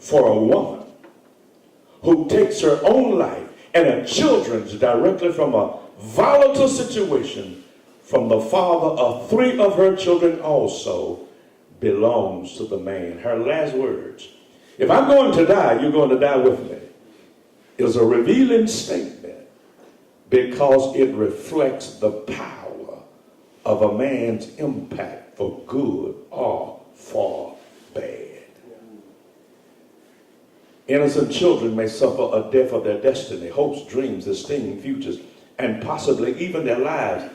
for a woman who takes her own life and her children's directly from a volatile situation from the father of 3 of her children also belongs to the man. Her last words, if I'm going to die, you're going to die with me, is a revealing statement because it reflects the power of a man's impact for good or for bad. Innocent children may suffer a death of their destiny, hopes, dreams, esteem, futures, and possibly even their lives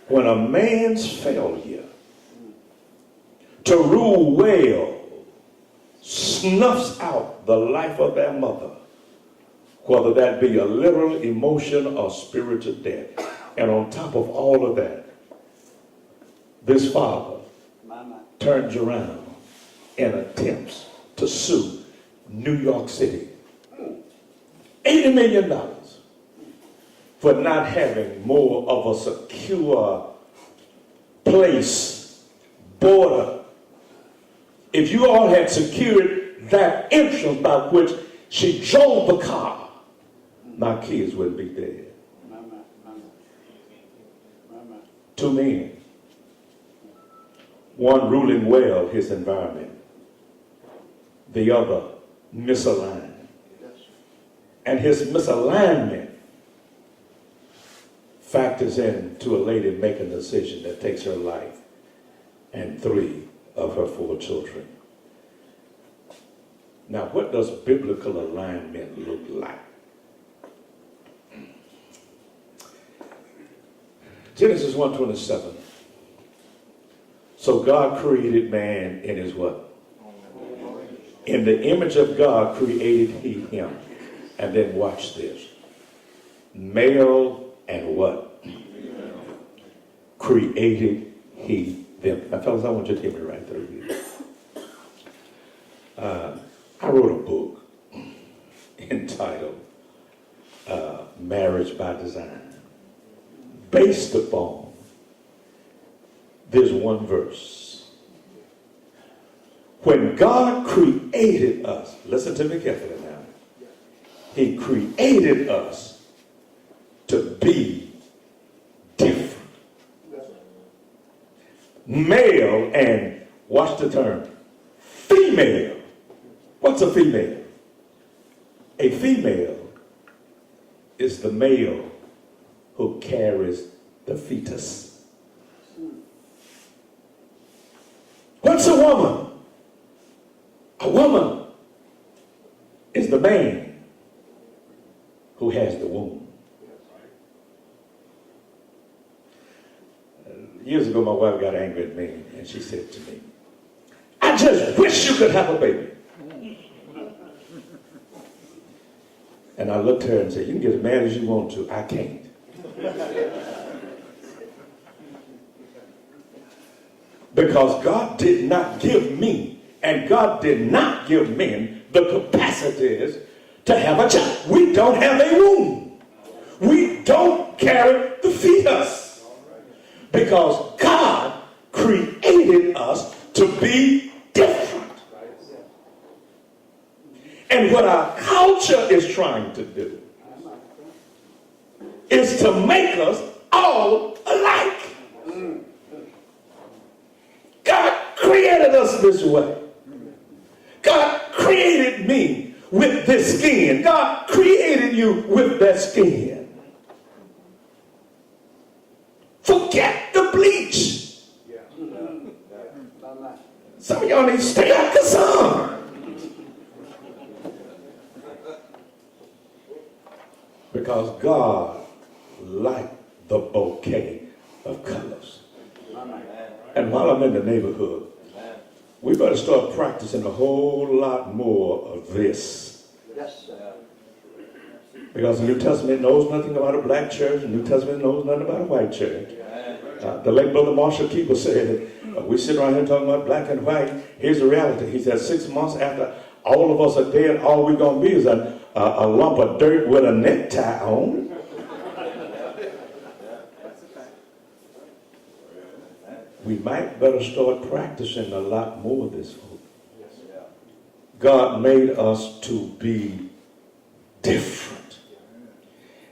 when a man's failure to rule well snuffs out the life of their mother, whether that be a literal, emotional, or spiritual death. And on top of all of that, this father turns around and attempts to sue New York City. $80 million for not having more of a secure place, border. If you all had secured that entrance by which she drove the car, my kids wouldn't be dead. 2 men. One ruling well his environment, the other misaligned. And his misalignment factors into a lady making a decision that takes her life and 3 of her 4 children. Now, what does biblical alignment look like? Genesis 1:27. So God created man in his what? In the image of God created he him. And then watch this. Male and what? Created he them. Now, fellas, I want you to hear me right through here. I wrote a book entitled Marriage by Design, based upon this one verse. When God created us, listen to me carefully now, he created us to be different. Male and, watch the term, female. What's a female? A female is the male who carries the fetus. What's a woman? A woman is the man who has the womb. Years ago, my wife got angry at me, and she said to me, I just wish you could have a baby. And I looked at her and said, you can get as mad as you want to. I can't. Because God did not give me, and God did not give men the capacities to have a child. We don't have a womb. We don't carry the fetus. Because God created us to be different. And what our culture is trying to do is to make us all alike. God created us this way. God created me with this skin. God created you with that skin. Forget the bleach. Some of y'all need to stay out the sun. Because God liked the bouquet of colors. And while I'm in the neighborhood, we better start practicing a whole lot more of this. Yes, sir. Because the New Testament knows nothing about a black church, the New Testament knows nothing about a white church. The late Brother Marshall Keeper said, we sit around here talking about black and white. Here's the reality. He said 6 months after all of us are dead, all we're going to be is a lump of dirt with a necktie on. We might better start practicing a lot more of this, folks. God made us to be different.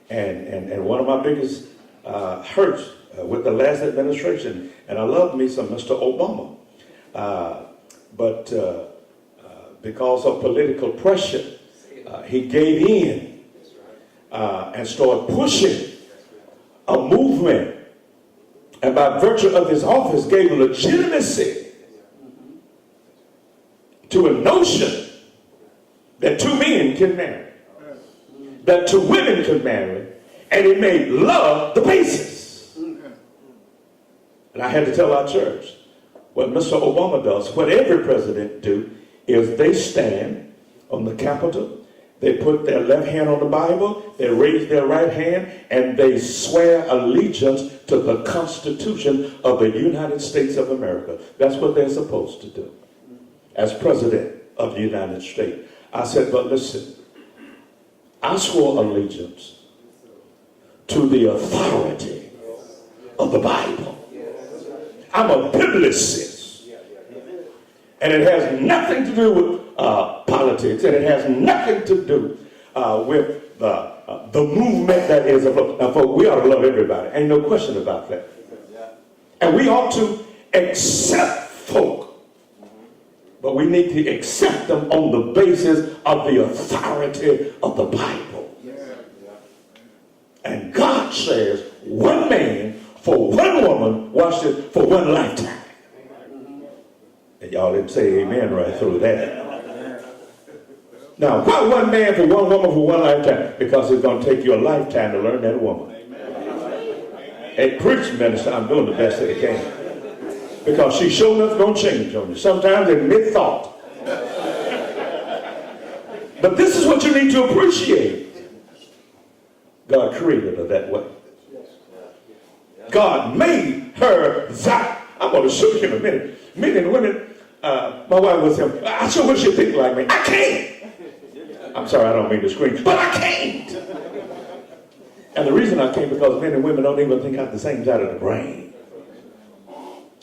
And one of my biggest hurts with the last administration, and I love me some Mr. Obama, but because of political pressure, he gave in and started pushing a movement, and by virtue of his office gave legitimacy to a notion that two men can marry, that two women can marry, and it made love the basis. And I had to tell our church, what Mr. Obama does, what every president do, is they stand on the Capitol, they put their left hand on the Bible, they raise their right hand, and they swear allegiance to the Constitution of the United States of America. That's what they're supposed to do as president of the United States. I said, but listen, I swore allegiance to the authority of the Bible. I'm a biblicist. And it has nothing to do with politics, and it has nothing to do with the movement that is afloat. Now, folks, we ought to love everybody. Ain't no question about that. And we ought to accept folk. But we need to accept them on the basis of the authority of the Bible. And God says one man for one woman, watch this, for one lifetime. And y'all didn't say amen right through that. Now, why one man for one woman for one lifetime? Because it's going to take you a lifetime to learn that woman. At preach minister, I'm doing the best that I can. Because she sure enough going to change on you. Sometimes in mid-thought. But this is what you need to appreciate. God created her that way. God made her that. I'm going to show you in a minute. Men and women, my wife was saying, I sure wish you'd think like me. I can't. I'm sorry, I don't mean to scream, but I can't. And the reason I can't, because men and women don't even think out the same side of the brain.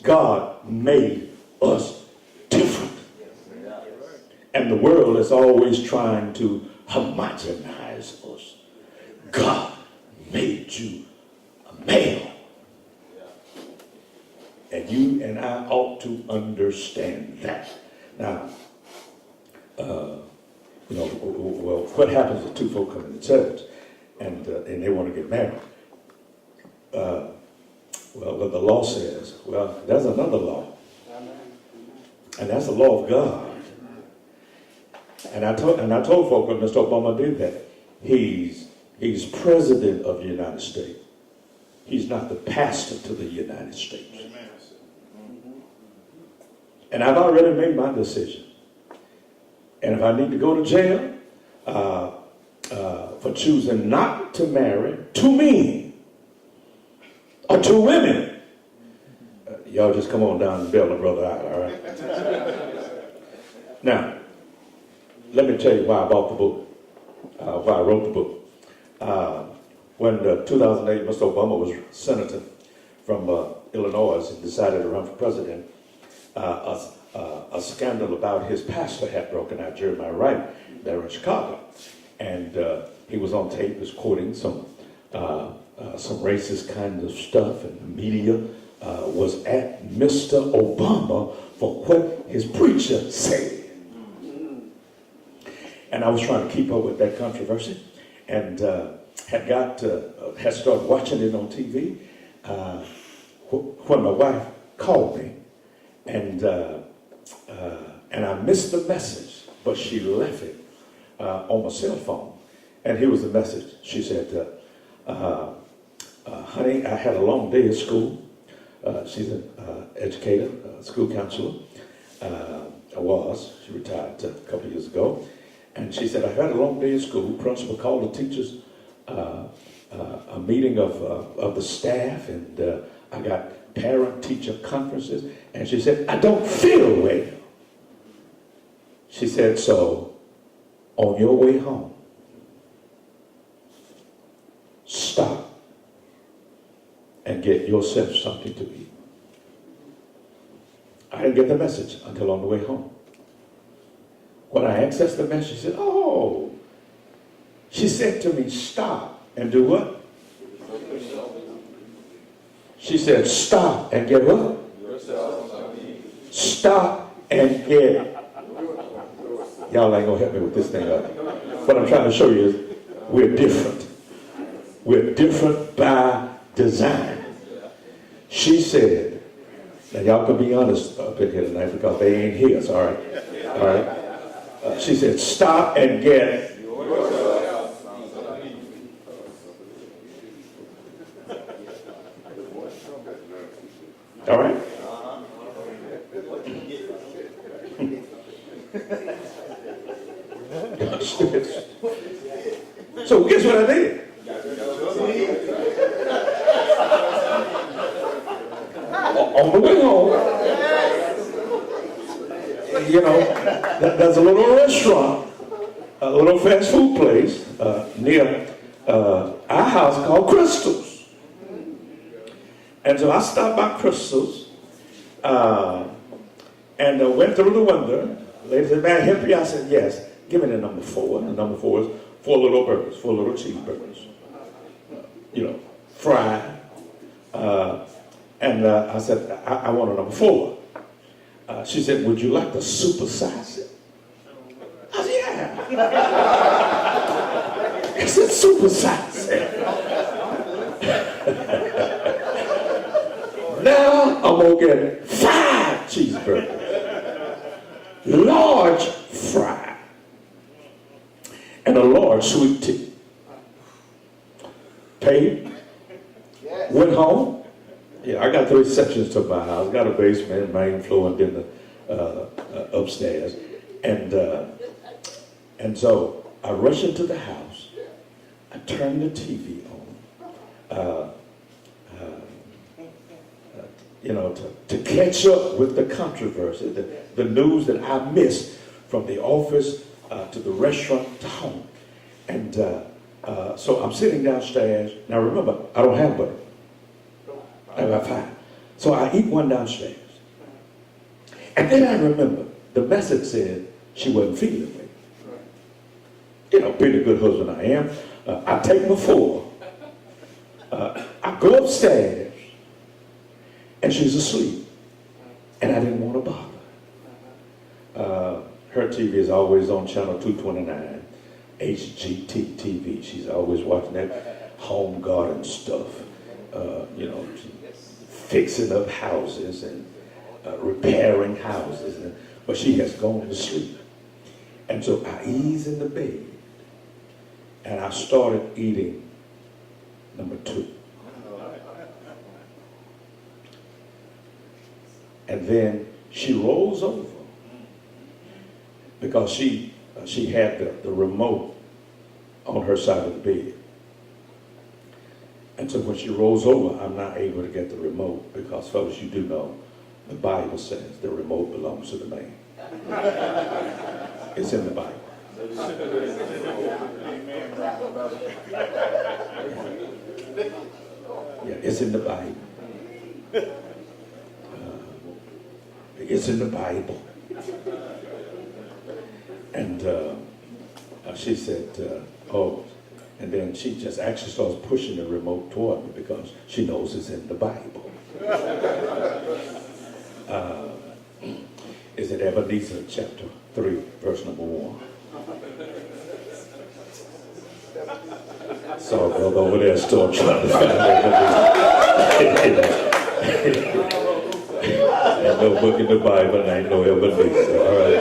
God made us different. And the world is always trying to homogenize us. God made you a male. And you and I ought to understand that. Now, well, what happens if two folk come into church and they want to get married? Well, what the law says, well, there's another law. And that's the law of God. And I told folk when Mr. Obama did that, he's president of the United States. He's not the pastor to the United States. And I've already made my decision. And if I need to go to jail for choosing not to marry two men or two women, y'all just come on down and bail a brother out, all right? Now, let me tell you why I bought the book, why I wrote the book. When 2008, Mr. Obama was senator from Illinois and decided to run for president, a scandal about his pastor had broken out, Jeremiah Wright, there in Chicago. And he was on tape, was quoting some racist kind of stuff, and the media was at Mr. Obama for what his preacher said. And I was trying to keep up with that controversy, and had started watching it on TV when my wife called me, and I missed the message, but she left it on my cell phone. And here was the message. She said, honey, I had a long day at school. She's an educator, school counselor. She retired a couple of years ago. And she said, I had a long day at school. Principal called the teachers, a meeting of the staff, and I got parent-teacher conferences. And she said, I don't feel well. She said, so on your way home, stop and get yourself something to eat. I didn't get the message until on the way home. when I accessed the message, she said, oh. She said to me, stop and do what? She said, stop and get what? Stop and get. Y'all ain't gonna help me with this thing up. What I'm trying to show you is we're different. We're different by design. She said, now y'all can be honest up in here tonight because they ain't here, so all right. All right. She said, stop and get. All right. So guess what I did? On the way home, you know, there's a little restaurant, a little fast food place near our house called Crystal's. And so I stopped by Crystal's and went through the window. The lady said, "May I help you?" I said, "Yes." "Give me the number 4. And the number 4 is 4 little burgers, 4 little cheeseburgers, fried. And I said, I want a number 4. She said, "Would you like to supersize it?" I said, "Yeah." I said, "Supersize it." Now I'm going to get 5 cheeseburgers, large fry, and a large sweet tea. Paid, went home. Yeah, I got 3 sections to my house. Got a basement, main floor, and then the upstairs. And so I rush into the house. I turn the TV on. To catch up with the controversy, the news that I missed from the office to the restaurant to home. And so I'm sitting downstairs. Now remember, I don't have butter. I got 5. So I eat one downstairs. And then I remember the message said she wasn't feeling me. Being a good husband I am, I take my 4. I go upstairs. And she's asleep. And I didn't want to bother. Her TV is always on channel 229, HGT TV. She's always watching that home garden stuff. Fixing up houses and repairing houses. But she has gone to sleep. And so I ease in the bed. And I started eating number 2. And then she rolls over because she had the remote on her side of the bed. And so when she rolls over, I'm not able to get the remote because, fellas, you do know the Bible says the remote belongs to the man. It's in the Bible. Yeah, it's in the Bible. It's in the Bible. And she said, oh, and then she just actually starts pushing the remote toward me because she knows it's in the Bible. Is it Ebenezer chapter 3, verse number 1? So a brother over there still trying to find Ebenezer. Ain't no book in the Bible and ain't no Ebenezer, all right?